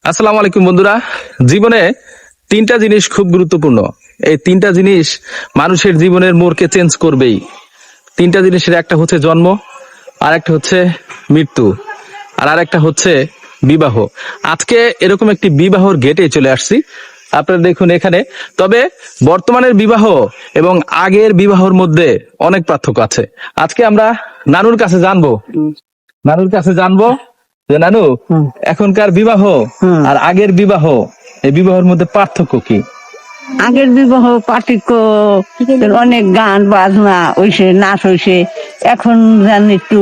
আসসালামু আলাইকুম বন্ধুরা। জীবনে তিনটা জিনিস খুব গুরুত্বপূর্ণ। এই তিনটা জিনিস মানুষের জীবনের মোড়কে চেঞ্জ করবেই। তিনটা জিনিসের একটা হচ্ছে জন্ম, আর একটা হচ্ছে মৃত্যু, আর আরেকটা হচ্ছে বিবাহ। আজকে এরকম একটি বিবাহর গেটে চলে আসছি। আপনারা দেখুন এখানে। তবে বর্তমানের বিবাহ এবং আগের বিবাহর মধ্যে অনেক পার্থক্য আছে। আজকে আমরা নানুর কাছে জানবো যে নানু, এখনকার বিবাহ আর আগের বিবাহ, এই বিবাহের মধ্যে পার্থক্য কি? আগের বিবাহ পার্থক্য অনেক গান বাজনা হইছে, নাচ হইছে। এখন জান একটু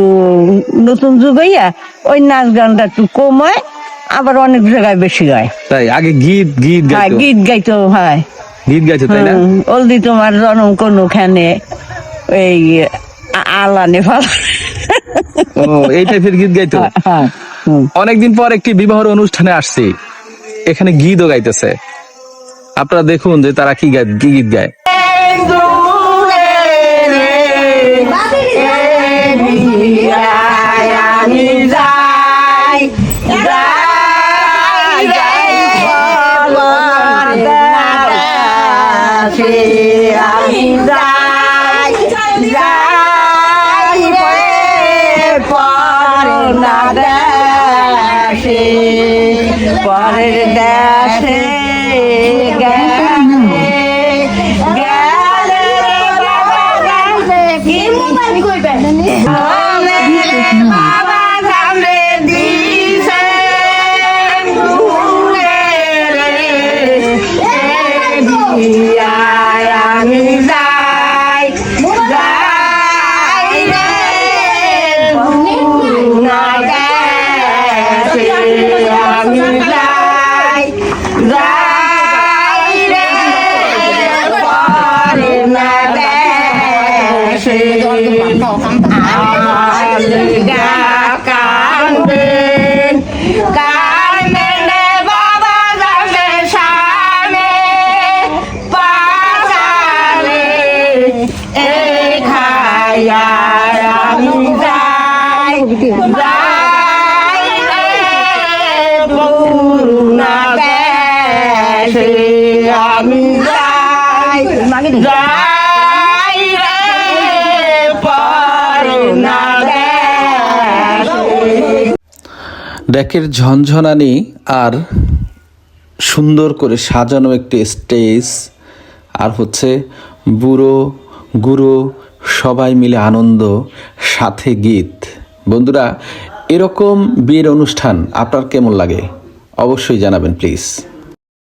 নতুন যুগ হইয়া ওই নাচ গানটা একটু কম হয়, আবার অনেক জায়গায় বেশি গায়। তাই আগে গীত গীত গাইতো হয়, তাই না? অলদি তোমার জনম কোনখানে, এই আলানে ফাল ও, এই টাইপের গীত গাইতো। অনেকদিন পর একটি বিবাহের অনুষ্ঠানে আসছি, এখানে গীতও গাইতেছে। আপনারা দেখুন যে তারা কি গীত গায়। পরের দেশে ডেকের ঝনঝনানি আর সুন্দর করে সাজানো একটি স্টেজ, আর হচ্ছে বুড়ো গুরু সবাই মিলে আনন্দ, সাথে গীত। বন্ধুরা, এরকম বিয়ের অনুষ্ঠান আপনার কেমন লাগে অবশ্যই জানাবেন প্লিজ।